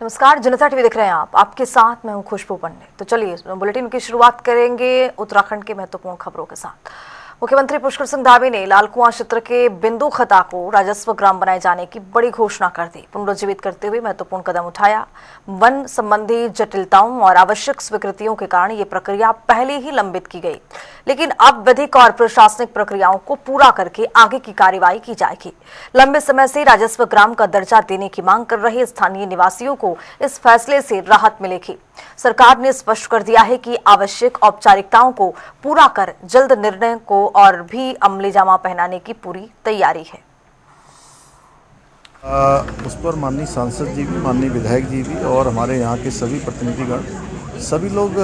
नमस्कार, जनता टीवी देख रहे हैं आप। आपके साथ मैं हूं खुशबू पंडे। तो चलिए बुलेटिन की शुरुआत करेंगे उत्तराखंड के महत्वपूर्ण खबरों के साथ। मुख्यमंत्री पुष्कर सिंह धामी ने लालकुआं क्षेत्र के बिंदु खता को राजस्व ग्राम बनाए जाने की बड़ी घोषणा कर दी। पुनर्जीवित करते हुए महत्वपूर्ण कदम उठाया। वन संबंधी जटिलताओं और आवश्यक स्वीकृतियों के कारण ये प्रक्रिया पहले ही लंबित की गई, लेकिन अब विधिक और प्रशासनिक प्रक्रियाओं को पूरा करके आगे की कार्रवाई की जाएगी। लंबे समय से राजस्व ग्राम का दर्जा देने की मांग कर रहे स्थानीय निवासियों को इस फैसले से राहत मिलेगी। सरकार ने स्पष्ट कर दिया है कि आवश्यक औपचारिकताओं को पूरा कर जल्द निर्णय को और भी अमलीजामा पहनाने की पूरी तैयारी है। उस पर माननीय सांसद जी भी, माननीय विधायक जी भी और हमारे यहाँ के सभी प्रतिनिधिगण, सभी लोग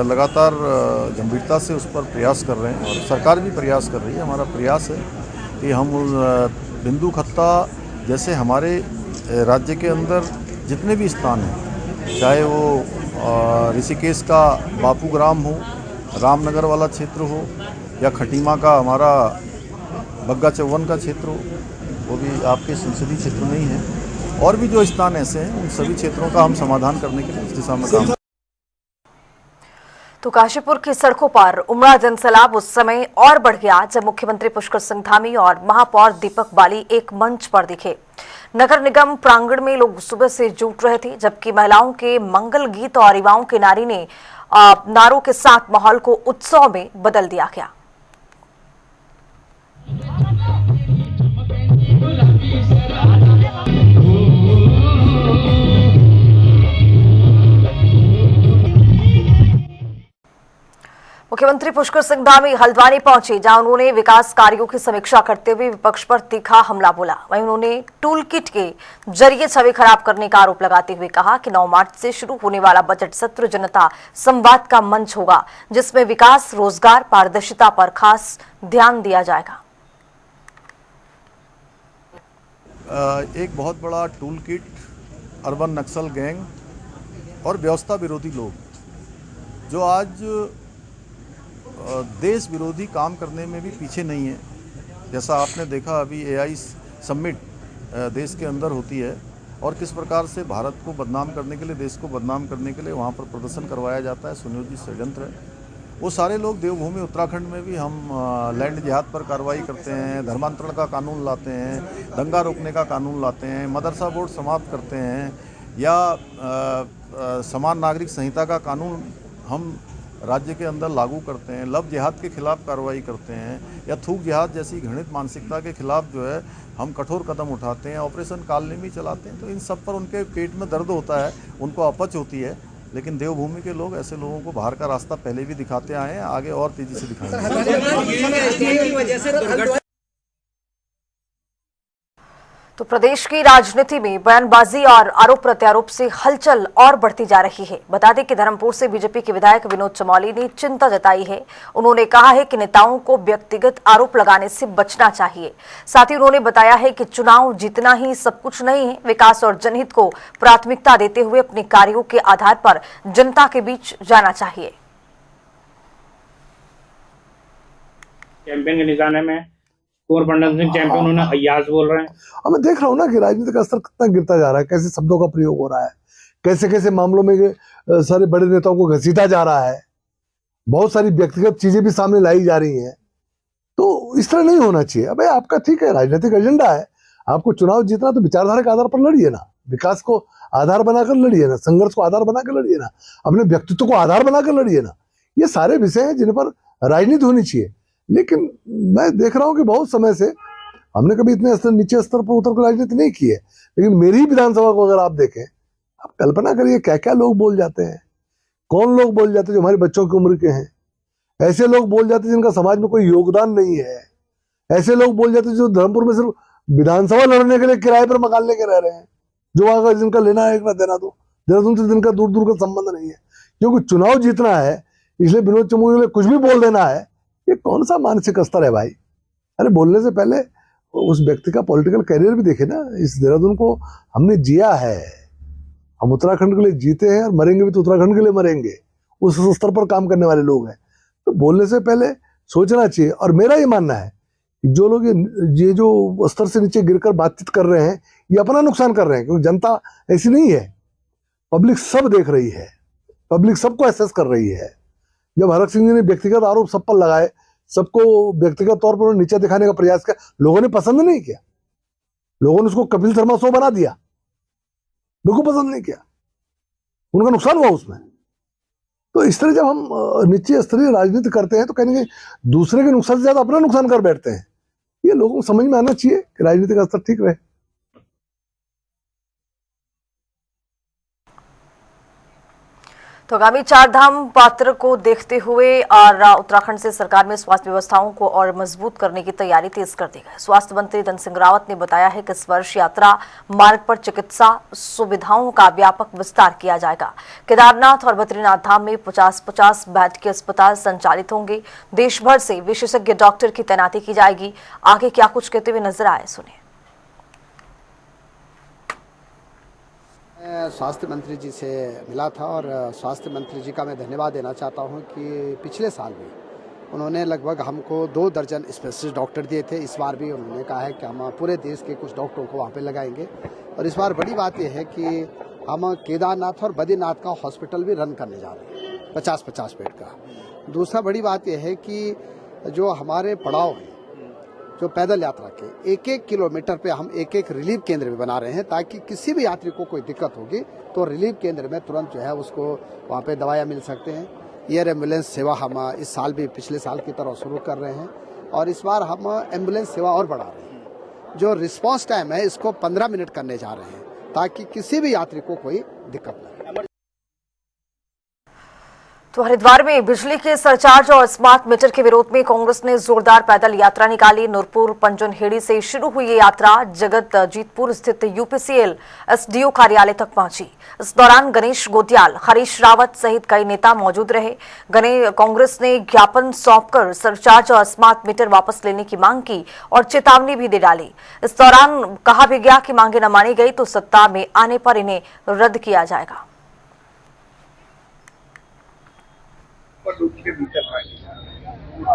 लगातार गंभीरता से उस पर प्रयास कर रहे हैं और सरकार भी प्रयास कर रही है। हमारा प्रयास है कि हम उस बिंदु खत्ता जैसे हमारे राज्य के अंदर जितने भी स्थान हैं, चाहे वो ऋषिकेश का बापू ग्राम हो, रामनगर वाला क्षेत्र हो या खटीमा का हमारा बग्गा चौवन का क्षेत्र हो, वो भी आपके संसदीय क्षेत्र नहीं है, और भी जो स्थान ऐसे हैं उन सभी क्षेत्रों का हम समाधान करने के लिए इस दिशा में काम। तो काशीपुर की सड़कों पर उमड़ा जनसैलाब उस समय और बढ़ गया जब मुख्यमंत्री पुष्कर सिंह धामी और महापौर दीपक बाली एक मंच पर दिखे। नगर निगम प्रांगण में लोग सुबह से जुट रहे थे, जबकि महिलाओं के मंगल गीत और युवाओं के नारों के साथ माहौल को उत्सव में बदल दिया गया। मुख्यमंत्री पुष्कर सिंह धामी हल्द्वानी पहुंचे, जहां उन्होंने विकास कार्यों की समीक्षा करते हुए विपक्ष पर तीखा हमला बोला। वहीं उन्होंने टूल किट के जरिए छवि खराब करने का आरोप लगाते हुए कहा कि 9 मार्च से शुरू होने वाला बजट सत्र जनता संवाद का मंच होगा, जिसमें विकास, रोजगार, पारदर्शिता पर खास ध्यान दिया जाएगा। एक बहुत बड़ा टूल किट अर्बन नक्सल गैंग और व्यवस्था विरोधी लोग जो आज देश विरोधी काम करने में भी पीछे नहीं है। जैसा आपने देखा अभी एआई समिट देश के अंदर होती है और किस प्रकार से भारत को बदनाम करने के लिए, देश को बदनाम करने के लिए वहाँ पर प्रदर्शन करवाया जाता है, सुनियोजित षड्यंत्र है। वो सारे लोग देवभूमि उत्तराखंड में भी हम लैंड जिहाद पर कार्रवाई करते हैं, धर्मांतरण का कानून लाते हैं, दंगा रोकने का कानून लाते हैं, मदरसा बोर्ड समाप्त करते हैं या समान नागरिक संहिता का कानून हम राज्य के अंदर लागू करते हैं, लव जिहाद के खिलाफ कार्रवाई करते हैं या थूक जिहाद जैसी घृणित मानसिकता के खिलाफ जो है हम कठोर कदम उठाते हैं, ऑपरेशन कालनेमी चलाते हैं। तो इन सब पर उनके पेट में दर्द होता है, उनको अपच होती है, लेकिन देवभूमि के लोग ऐसे लोगों को बाहर का रास्ता पहले भी दिखाते आए हैं, आगे और तेजी से दिखाएंगे। तो प्रदेश की राजनीति में बयानबाजी और आरोप प्रत्यारोप से हलचल और बढ़ती जा रही है। बता दें कि धर्मपुर से बीजेपी के विधायक विनोद चमोली ने चिंता जताई है। उन्होंने कहा है कि नेताओं को व्यक्तिगत आरोप लगाने से बचना चाहिए। साथ ही उन्होंने बताया है कि चुनाव जीतना ही सब कुछ नहीं है, विकास और जनहित को प्राथमिकता देते हुए अपने कार्यों के आधार पर जनता के बीच जाना चाहिए। कैंपेन के निशाने में कुंवर सिंह चैंपियन उन्होंने अय्याज बोल रहे हैं। अब मैं देख रहा हूँ ना कि राजनीति का स्तर कितना गिरता जा रहा है, कैसे शब्दों का प्रयोग हो रहा है, कैसे कैसे मामलों में सारे बड़े नेताओं को घसीटा जा रहा है, बहुत सारी व्यक्तिगत चीजें भी सामने लाई जा रही हैं। तो इस तरह नहीं होना चाहिए। अबे आपका ठीक है, राजनीतिक एजेंडा है, आपको चुनाव जीतना तो विचारधारा के आधार पर लड़िए ना, विकास को आधार बनाकर लड़िए ना, संघर्ष को आधार बनाकर लड़िए ना, अपने व्यक्तित्व को आधार बनाकर लड़िए ना। ये सारे विषय हैं जिन पर राजनीति होनी चाहिए। लेकिन मैं देख रहा हूं कि बहुत समय से हमने कभी इतने नीचे स्तर पर उतर कर राजनीति नहीं की है, लेकिन मेरी ही विधानसभा को अगर आप देखें, आप कल्पना करिए क्या क्या लोग बोल जाते हैं, कौन लोग बोल जाते हैं जो हमारे बच्चों की उम्र के हैं, ऐसे लोग बोल जाते हैं जिनका समाज में कोई योगदान नहीं है, ऐसे लोग बोल जाते हैं जो धर्मपुर में सिर्फ विधानसभा लड़ने के लिए किराए पर मकान लेके रह रहे हैं, जो वहां जिनका लेना है ना देना, तो देहरादून से जिनका दूर दूर का संबंध नहीं है, क्योंकि चुनाव जीतना है इसलिए विनोद चमोली के लिए कुछ भी बोल देना है। ये कौन सा मानसिक स्तर है भाई? अरे बोलने से पहले उस व्यक्ति का पॉलिटिकल करियर भी देखे ना। इस देहरादून को हमने जिया है, हम उत्तराखंड के लिए जीते हैं और मरेंगे भी तो उत्तराखंड के लिए मरेंगे, उस स्तर पर काम करने वाले लोग हैं। तो बोलने से पहले सोचना चाहिए। और मेरा ये मानना है कि जो लोग ये जो स्तर से नीचे गिरकर बातचीत कर रहे हैं, ये अपना नुकसान कर रहे हैं, क्योंकि जनता ऐसी नहीं है पब्लिक सब देख रही है, पब्लिक सबको एसेस कर रही है। जब हरक सिंह जी ने व्यक्तिगत आरोप सब पर लगाए, सबको व्यक्तिगत तौर पर नीचे दिखाने का प्रयास किया, लोगों ने पसंद नहीं किया, लोगों ने उसको कपिल शर्मा शो बना दिया, बिल्कुल पसंद नहीं किया, उनका नुकसान हुआ उसमें। तो इस तरह जब हम नीचे स्तरीय राजनीति करते हैं तो कहेंगे दूसरे के नुकसान से ज्यादा अपना नुकसान कर बैठते हैं। ये लोगों को समझ में आना चाहिए कि राजनीति का स्तर ठीक रहे। तो आगामी चार धाम यात्रा को देखते हुए और उत्तराखंड से सरकार में स्वास्थ्य व्यवस्थाओं को और मजबूत करने की तैयारी तेज कर दी गई। स्वास्थ्य मंत्री धन सिंह रावत ने बताया है कि इस वर्ष यात्रा मार्ग पर चिकित्सा सुविधाओं का व्यापक विस्तार किया जाएगा। केदारनाथ और बद्रीनाथ धाम में 50-50 बेड के अस्पताल संचालित होंगे। देश भर से विशेषज्ञ डॉक्टर की तैनाती की जाएगी। आगे क्या कुछ कहते हुए नजर आए, सुनिए। मैं स्वास्थ्य मंत्री जी से मिला था और स्वास्थ्य मंत्री जी का मैं धन्यवाद देना चाहता हूं कि पिछले साल भी उन्होंने लगभग हमको 2 दर्जन स्पेशलिस्ट डॉक्टर दिए थे। इस बार भी उन्होंने कहा है कि हम पूरे देश के कुछ डॉक्टरों को वहां पे लगाएंगे। और इस बार बड़ी बात यह है कि हम केदारनाथ और बद्रीनाथ का हॉस्पिटल भी रन करने जा रहे हैं, 50-50 बेड का। दूसरा बड़ी बात यह है कि जो हमारे पड़ाव हैं, जो पैदल यात्रा के 1-1 किलोमीटर पे हम एक रिलीफ केंद्र भी बना रहे हैं, ताकि किसी भी यात्री को कोई दिक्कत होगी तो रिलीफ केंद्र में तुरंत जो है उसको वहाँ पे दवाइयाँ मिल सकते हैं। एयर एम्बुलेंस सेवा हम इस साल भी पिछले साल की तरह शुरू कर रहे हैं और इस बार हम एम्बुलेंस सेवा और बढ़ा रहे हैं। जो रिस्पांस टाइम है इसको 15 मिनट करने जा रहे हैं, ताकि किसी भी यात्री को कोई दिक्कत न हो। तो हरिद्वार में बिजली के सरचार्ज और स्मार्ट मीटर के विरोध में कांग्रेस ने जोरदार पैदल यात्रा निकाली। नूरपुर पंजनहेड़ी से शुरू हुई ये यात्रा जगत जीतपुर स्थित यूपीसीएल एसडीओ कार्यालय तक पहुंची। इस दौरान गणेश गोटियाल, हरीश रावत सहित कई नेता मौजूद रहे। कांग्रेस ने ज्ञापन सौंपकर सरचार्ज और स्मार्ट मीटर वापस लेने की मांग की और चेतावनी भी दे डाली। इस दौरान कहा भी गया कि मांगे न मानी गई तो सत्ता में आने पर इन्हें रद्द किया जाएगा।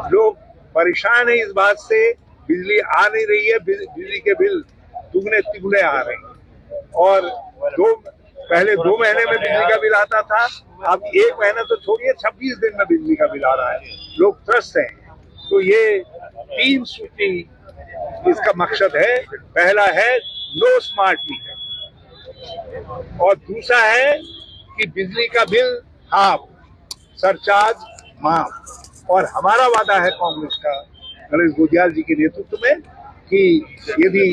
लोग परेशान है इस बात से, बिजली आ नहीं रही है, बिजली के बिल दुगने तिगुने आ रहे हैं। और पहले 2 महीने में बिजली का बिल आता था, अब 1 महीना तो छोड़िए 26 दिन में बिजली का बिल आ रहा है। लोग त्रस्त हैं। तो ये 3 सूची इसका मकसद है। पहला है नो स्मार्ट मीटर और दूसरा है कि बिजली का बिल हाफ, सरचार्ज माफ। और हमारा वादा है कांग्रेस का गणेश गोटियाल जी के नेतृत्व में कि यदि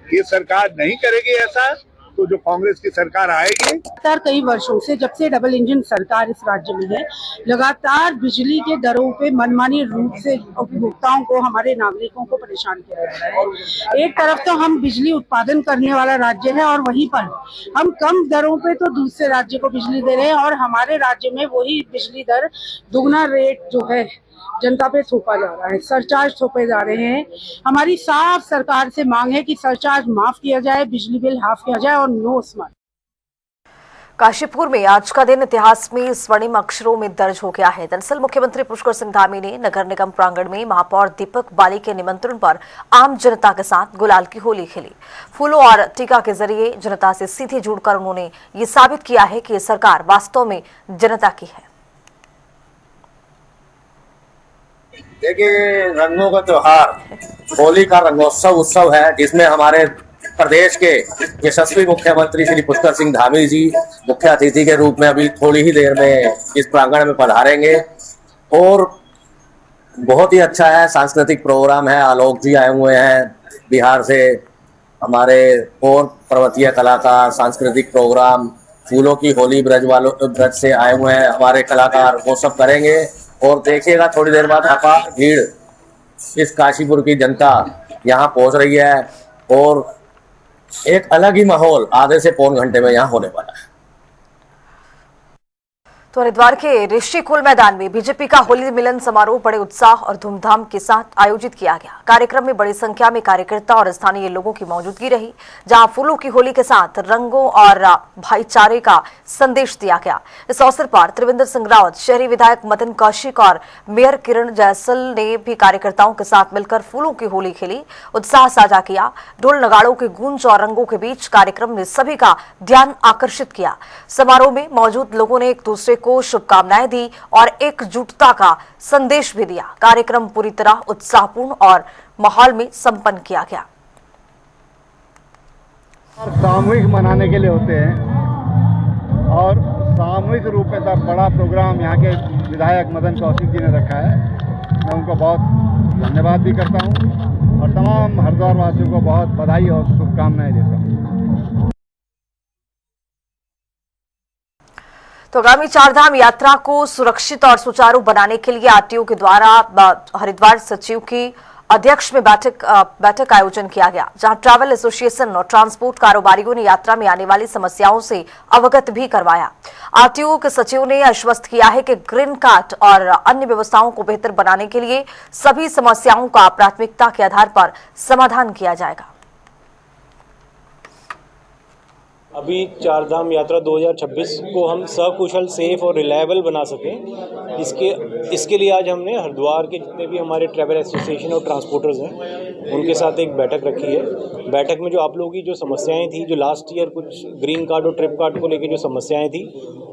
ये सरकार नहीं करेगी ऐसा तो जो कांग्रेस की सरकार आएगी। लगातार कई वर्षों से, जब से डबल इंजन सरकार इस राज्य में है, लगातार बिजली के दरों पे मनमानी रूप से उपभोक्ताओं को, हमारे नागरिकों को परेशान किया जा रहा है। एक तरफ तो हम बिजली उत्पादन करने वाला राज्य है और वहीं पर हम कम दरों पे तो दूसरे राज्य को बिजली दे रहे हैं और हमारे राज्य में वही बिजली दर दुगना रेट जो है जनता पे थोपा जा रहा है, सरचार्ज थोपे जा रहे हैं। हमारी साफ सरकार से मांग है कि सरचार्ज माफ किया जाए, बिजली बिल हाफ किया जाए और नो स्मार्ट। काशीपुर में आज का दिन इतिहास में स्वर्णिम अक्षरों में दर्ज हो गया है। दरअसल मुख्यमंत्री पुष्कर सिंह धामी ने नगर निगम प्रांगण में महापौर दीपक बाली के निमंत्रण पर आम जनता के साथ गुलाल की होली खेली। फूलों और टीका के जरिए जनता से सीधे जुड़कर उन्होंने ये साबित किया है कि ये सरकार वास्तव में जनता की है। देखिए, रंगों का त्योहार होली का रंगोत्सव उत्सव है, जिसमें हमारे प्रदेश के यशस्वी मुख्यमंत्री श्री पुष्कर सिंह धामी जी मुख्य अतिथि के रूप में अभी थोड़ी ही देर में इस प्रांगण में पधारेंगे। और बहुत ही अच्छा है, सांस्कृतिक प्रोग्राम है। आलोक जी आए हुए हैं बिहार से, हमारे और पर्वतीय कलाकार, सांस्कृतिक प्रोग्राम, फूलों की होली ब्रज से आए हुए हैं हमारे कलाकार, वो सब करेंगे। और देखिएगा थोड़ी देर बाद अपार भीड़ इस काशीपुर की जनता यहाँ पहुँच रही है और एक अलग ही माहौल आधे से पौन घंटे में यहाँ होने वाला है। तो हरिद्वार के ऋषिकुल मैदान में बीजेपी का होली मिलन समारोह बड़े उत्साह और धूमधाम के साथ आयोजित किया गया। कार्यक्रम में बड़ी संख्या में कार्यकर्ता और स्थानीय लोगों की मौजूदगी रही, जहां फूलों की होली के साथ रंगों और भाईचारे का संदेश दिया गया। इस अवसर पर त्रिवेंद्र सिंह रावत, शहरी विधायक मदन कौशिक और मेयर किरण जयसल ने भी कार्यकर्ताओं के साथ मिलकर फूलों की होली खेली, उत्साह साझा किया। ढोल नगाड़ों के गूंज और रंगों के बीच कार्यक्रम ने सभी का ध्यान आकर्षित किया। समारोह में मौजूद लोगों ने एक दूसरे को शुभकामनाएं दी और एकजुटता का संदेश भी दिया। कार्यक्रम पूरी तरह उत्साहपूर्ण और माहौल में संपन्न किया गया। सामूहिक मनाने के लिए होते हैं और सामूहिक रूप में तब बड़ा प्रोग्राम यहाँ के विधायक मदन कौशिक जी ने रखा है। मैं उनको बहुत धन्यवाद भी करता हूँ और तमाम हरिद्वार वासियों को बहुत बधाई और शुभकामनाएं देता हूँ। तो आगामी चारधाम यात्रा को सुरक्षित और सुचारू बनाने के लिए आरटीओ के द्वारा हरिद्वार सचिव की अध्यक्ष में बैठक आयोजन किया गया, जहां ट्रैवल एसोसिएशन और ट्रांसपोर्ट कारोबारियों ने यात्रा में आने वाली समस्याओं से अवगत भी करवाया। आरटीओ के सचिव ने आश्वस्त किया है कि ग्रीन कार्ड और अन्य व्यवस्थाओं को बेहतर बनाने के लिए सभी समस्याओं का प्राथमिकता के आधार पर समाधान किया जाएगा। अभी चारधाम यात्रा 2026 को हम सकुशल, सेफ और रिलायबल बना सकें, इसके लिए आज हमने हरिद्वार के जितने भी हमारे ट्रैवल एसोसिएशन और ट्रांसपोर्टर्स हैं उनके साथ एक बैठक रखी है। बैठक में जो आप लोगों की जो समस्याएं थी, जो लास्ट ईयर कुछ ग्रीन कार्ड और ट्रिप कार्ड को लेकर जो समस्याएं थी,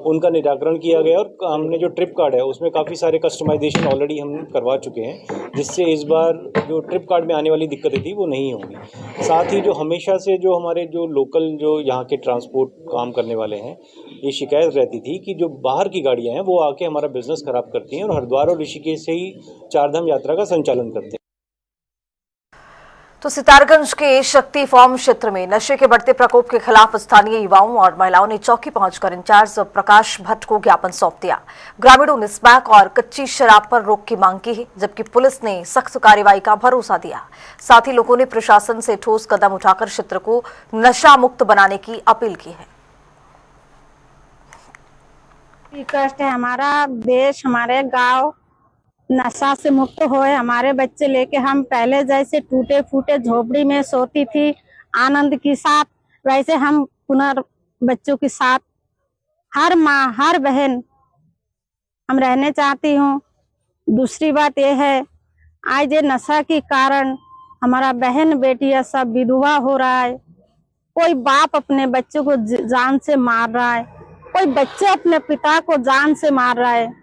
उनका निराकरण किया गया और हमने जो ट्रिप कार्ड है उसमें काफ़ी सारे कस्टमाइजेशन ऑलरेडी हम करवा चुके हैं, जिससे इस बार जो ट्रिप कार्ड में आने वाली दिक्कतें थी वो नहीं होंगी। साथ ही जो हमेशा से जो हमारे जो लोकल जो यहाँ के ट्रांसपोर्ट काम करने वाले हैं, ये शिकायत रहती थी कि जो बाहर की गाड़ियाँ हैं वो आके हमारा बिजनेस खराब करती हैं और हरिद्वार और ऋषिकेश से ही चारधाम यात्रा का संचालन करते हैं। तो सितारगंज के शक्ति फार्म क्षेत्र में नशे के बढ़ते प्रकोप के खिलाफ स्थानीय युवाओं और महिलाओं ने चौकी पहुंचकर इंचार्ज प्रकाश भट्ट को ज्ञापन सौंप दिया। ग्रामीणों ने स्मैक और कच्ची शराब पर रोक की मांग की है, जबकि पुलिस ने सख्त कार्रवाई का भरोसा दिया। साथ ही लोगों ने प्रशासन से ठोस कदम उठाकर क्षेत्र को नशा मुक्त बनाने की अपील की है। कष्ट है, हमारा देश, हमारे गांव नशा से मुक्त होए। हमारे बच्चे लेके हम पहले जैसे टूटे फूटे झोपड़ी में सोती थी आनंद के साथ, वैसे हम पुनः बच्चों के साथ हर माँ हर बहन हम रहने चाहती हूँ। दूसरी बात यह है, आज ये नशा के कारण हमारा बहन बेटियां सब विधवा हो रहा है। कोई बाप अपने बच्चों को जान से मार रहा है, कोई बच्चे अपने पिता को जान से मार रहा है।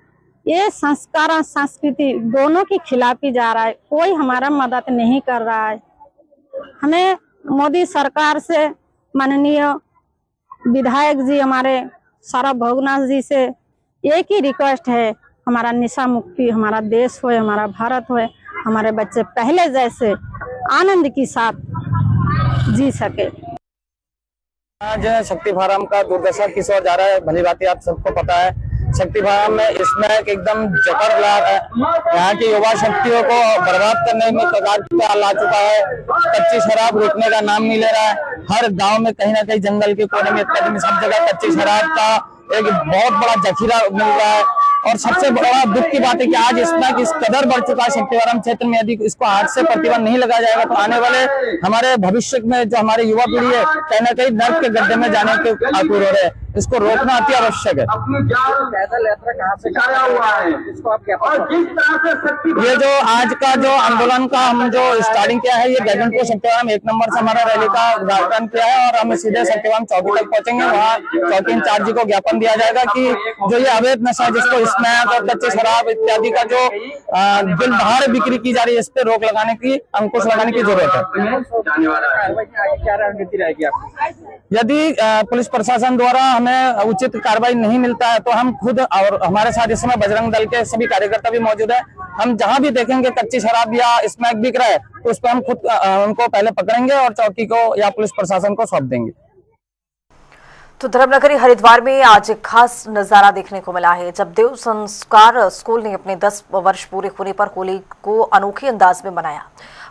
ये संस्कार और संस्कृति दोनों के खिलाफ ही जा रहा है। कोई हमारा मदद नहीं कर रहा है। हमें मोदी सरकार से, माननीय विधायक जी हमारे सौरभ भोगनाथ जी से एक ही रिक्वेस्ट है, हमारा नशा मुक्ति हमारा देश होए, हमारा भारत होए, हमारे बच्चे पहले जैसे आनंद के साथ जी सके। आज शक्ति फार्म का दुर्दशा किस ओर जा रहा है, भली बात आप सबको पता है। शक्ति फार्म में इसमें एकदम जकर यहाँ की युवा शक्तियों को बर्बाद करने में कगार ला चुका है। कच्ची शराब रुकने का नाम नहीं ले रहा है। हर गांव में कहीं ना कहीं जंगल के कोने में सब जगह कच्ची शराब का एक बहुत बड़ा जखीरा मिल रहा है। और सबसे बड़ा दुख की बात है कि आज इसमें इस कदर बढ़ चुका है शक्तिवारम क्षेत्र में। यदि इसको आज से प्रतिबंध नहीं लगाया जाएगा तो आने वाले हमारे भविष्य में जो हमारे युवा पीढ़ी है कहीं ना कहीं नर्क के गड्ढे में जाने के आतुर हो रहे हैं। इसको रोकना अति आवश्यक है। पैदल यात्रा कहाँ से हुआ है, इसको आप क्या और जिस तरह से ये जो आज का जो आंदोलन का हम जो स्टार्टिंग किया है, ये बैगनपुर शक्तिवारम 1 नंबर से हमारा रैली का उद्घाटन किया है और हम सीधे शक्तिवारम चौकी तक पहुंचेंगे। वहाँ चौकी इंचार्ज जी को ज्ञापन दिया जाएगा कि जो ये अवैध नशा जिसको स्मैक और कच्चे शराब इत्यादि का जो दिल बाहर बिक्री की जा रही है, इस पे रोक लगाने की, अंकुश लगाने की जरूरत है। क्या रणनीति रहेगी आपकी? यदि पुलिस प्रशासन द्वारा हमें उचित कार्रवाई नहीं मिलता है तो हम खुद और हमारे साथ इस समय बजरंग दल के सभी कार्यकर्ता भी मौजूद है। हम जहां भी देखेंगे कच्ची शराब या स्मैक बिक रहा है तो उस पर हम खुद उनको पहले पकड़ेंगे और चौकी को या पुलिस प्रशासन को सौंप देंगे। तो धर्मनगरी हरिद्वार में आज एक खास नजारा देखने को मिला है, जब देव संस्कार स्कूल ने अपने 10 वर्ष पूरे होने पर होली को अनोखे अंदाज में मनाया।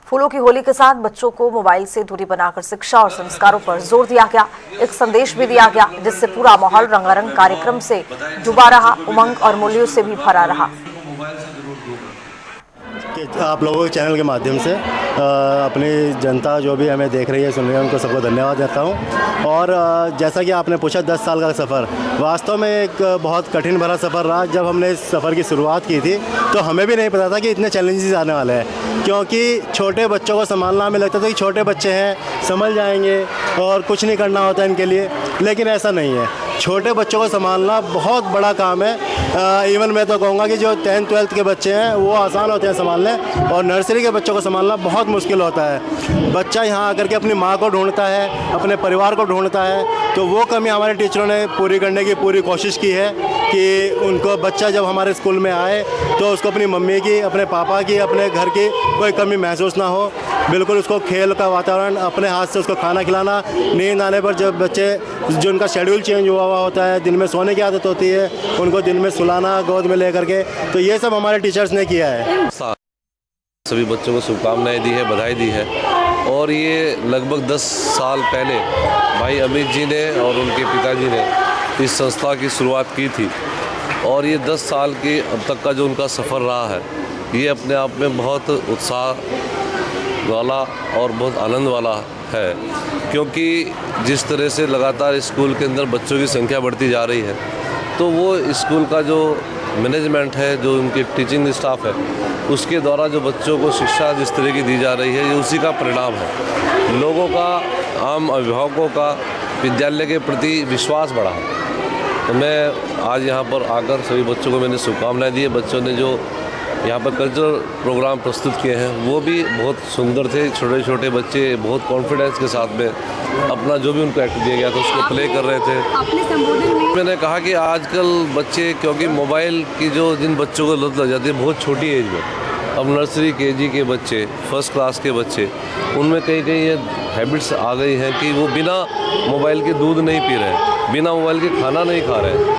फूलों की होली के साथ बच्चों को मोबाइल से दूरी बनाकर शिक्षा और संस्कारों पर जोर दिया गया। एक संदेश भी दिया गया जिससे पूरा माहौल रंगारंग कार्यक्रम से डूबा रहा, उमंग और मूल्यों से भी भरा रहा। आप लोगों के चैनल के माध्यम से अपनी जनता जो भी हमें देख रही है, सुन रही है, उनको सबको धन्यवाद देता हूं। और जैसा कि आपने पूछा 10 साल का सफ़र वास्तव में एक बहुत कठिन भरा सफ़र रहा। जब हमने इस सफ़र की शुरुआत की थी तो हमें भी नहीं पता था कि इतने चैलेंजेस आने वाले हैं, क्योंकि छोटे बच्चों को संभालना हमें लगता था कि छोटे बच्चे हैं, संभल जाएंगे और कुछ नहीं करना होता इनके लिए, लेकिन ऐसा नहीं है। छोटे बच्चों को संभालना बहुत बड़ा काम है। इवन मैं तो कहूँगा कि जो 10th 12th के बच्चे हैं वो आसान होते हैं संभालने, और नर्सरी के बच्चों को संभालना बहुत मुश्किल होता है। बच्चा यहाँ आकर के अपनी माँ को ढूंढता है, अपने परिवार को ढूंढता है। तो वो कमी हमारे टीचरों ने पूरी करने की पूरी कोशिश की है कि उनको बच्चा जब हमारे स्कूल में आए तो उसको अपनी मम्मी की, अपने पापा की, अपने घर की कोई कमी महसूस ना हो। बिल्कुल उसको खेल का वातावरण, अपने हाथ से उसको खाना खिलाना, नींद आने पर जब बच्चे जो उनका शेड्यूल चेंज हुआ होता है, दिन में सोने की आदत होती है, उनको दिन में सुलाना गोद में लेकर के, तो ये सब हमारे टीचर्स ने किया है। सभी बच्चों को शुभकामनाएं दी है, बधाई दी है। और ये लगभग 10 साल पहले भाई अमित जी ने और उनके पिताजी ने इस संस्था की शुरुआत की थी, और ये 10 साल की अब तक का जो उनका सफ़र रहा है, ये अपने आप में बहुत उत्साह वाला और बहुत आनंद वाला है, क्योंकि जिस तरह से लगातार स्कूल के अंदर बच्चों की संख्या बढ़ती जा रही है, तो वो स्कूल का जो मैनेजमेंट है, जो उनकी टीचिंग स्टाफ है, उसके द्वारा जो बच्चों को शिक्षा जिस तरह की दी जा रही है, ये उसी का परिणाम है। लोगों का, आम अभिभावकों का विद्यालय के प्रति विश्वास बढ़ा है। तो मैं आज यहाँ पर आकर सभी बच्चों को मैंने शुभकामनाएं दी है। बच्चों ने जो यहाँ पर कल्चरल प्रोग्राम प्रस्तुत किए हैं वो भी बहुत सुंदर थे। छोटे छोटे बच्चे बहुत कॉन्फिडेंस के साथ में अपना जो भी उनको एक्ट दिया गया था उसको प्ले कर रहे थे। अपने संबोधन में मैंने कहा कि आजकल बच्चे, क्योंकि मोबाइल की जो जिन बच्चों को लत लग जाती है बहुत छोटी एज में, अब नर्सरी KG के बच्चे, फर्स्ट क्लास के बच्चे, उनमें कहीं कहीं ये हैबिट्स आ गई हैं कि वो बिना मोबाइल के दूध नहीं पी रहे हैं, बिना मोबाइल के खाना नहीं खा रहे हैं।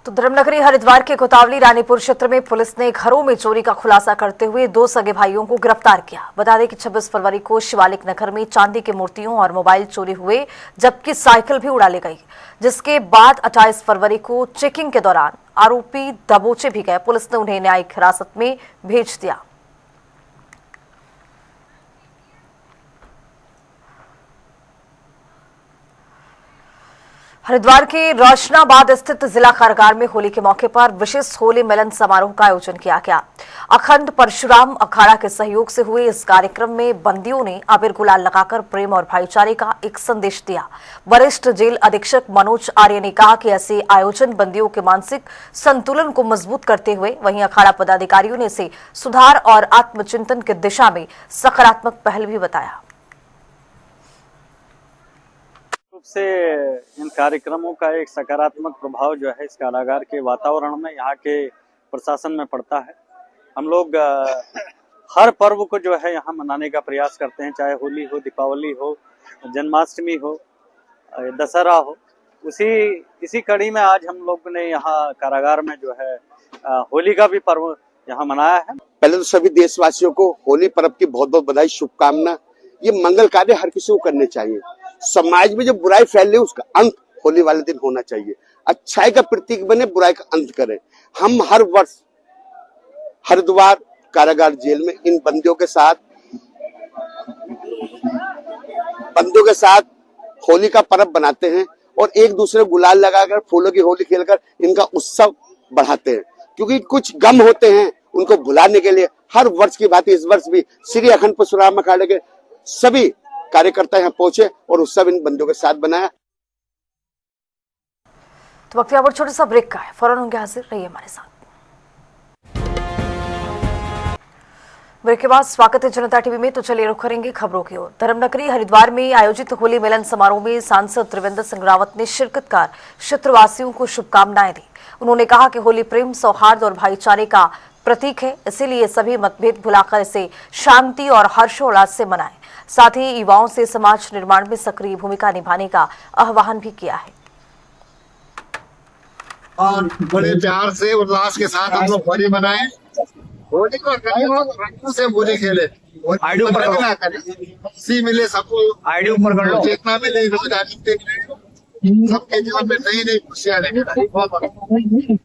तो धर्मनगरी हरिद्वार के कोतावली रानीपुर क्षेत्र में पुलिस ने घरों में चोरी का खुलासा करते हुए 2 सगे भाइयों को गिरफ्तार किया। बता दें कि 26 फरवरी को शिवालिक नगर में चांदी की मूर्तियों और मोबाइल चोरी हुए, जबकि साइकिल भी उड़ा ली गई, जिसके बाद 28 फरवरी को चेकिंग के दौरान आरोपी दबोचे भी गए। पुलिस ने उन्हें न्यायिक हिरासत में भेज दिया। हरिद्वार के रोशनाबाद स्थित जिला कारागार में होली के मौके पर विशेष होली मिलन समारोह का आयोजन किया गया। अखंड परशुराम अखाड़ा के सहयोग से हुए इस कार्यक्रम में बंदियों ने अबीर गुलाल लगाकर प्रेम और भाईचारे का एक संदेश दिया। वरिष्ठ जेल अधीक्षक मनोज आर्य ने कहा कि ऐसे आयोजन बंदियों के मानसिक संतुलन को मजबूत करते हुए, वहीं अखाड़ा पदाधिकारियों ने इसे सुधार और आत्मचिंतन की दिशा में सकारात्मक पहल भी बताया। से इन कार्यक्रमों का एक सकारात्मक प्रभाव जो है इस कारागार के वातावरण में, यहाँ के प्रशासन में पड़ता है। हम लोग हर पर्व को जो है यहाँ मनाने का प्रयास करते हैं, चाहे होली हो, दीपावली हो, जन्माष्टमी हो, दशहरा हो। इसी कड़ी में आज हम लोग ने यहाँ कारागार में जो है होली का भी पर्व यहाँ मनाया है। पहले तो सभी देशवासियों को होली पर्व की बहुत बहुत बधाई, शुभकामना। ये मंगल कार्य हर किसी को करने चाहिए। समाज में जो बुराई फैल रही है उसका अंत होली वाले दिन होना चाहिए। अच्छाई का प्रतीक बने, बुराई का अंत करें। हम हर वर्ष हरिद्वार कारागार जेल में इन बंदियों के साथ होली का पर्व बनाते हैं और एक दूसरे गुलाल लगाकर, फूलों की होली खेलकर इनका उत्सव बढ़ाते हैं, क्योंकि कुछ गम होते हैं उनको भुलाने के लिए हर वर्ष की भांति इस वर्ष भी श्री अखंड परशुराम अखाड़े के सभी कार्यकर्ता यहाँ पहुंचे और उत्सव इन बंदियों के साथ बनाया। तो वक्त यहाँ पर छोटा सा ब्रेक का है, फौरन होंगे हाजिर, रहिए हमारे साथ। ब्रेक के बाद स्वागत है जनता टीवी में। तो चलिए रुख करेंगे खबरों की ओर। धर्मनगरी हरिद्वार में आयोजित होली मिलन समारोह में सांसद त्रिवेंद्र सिंह रावत ने शिरकत कर क्षेत्रवासियों को शुभकामनाएं दी। उन्होंने कहा कि होली प्रेम, सौहार्द और भाईचारे का प्रतीक है, इसीलिए सभी मतभेद भुलाकर इसे शांति और हर्षोल्लास से मनाएं। साथ ही युवाओं से समाज निर्माण में सक्रिय भूमिका निभाने का आह्वान भी किया है। और बड़े प्यार से उल्लास के साथ हम लोग होली मनाएं होली को रंगों से होली खेले, आईडी ऊपर ना करें, खुशी मिले सबको, आईडी ऊपर कर लो, चेतना मिले, रोजगार सबके जीवन में नई नई खुशियां लेकर आए।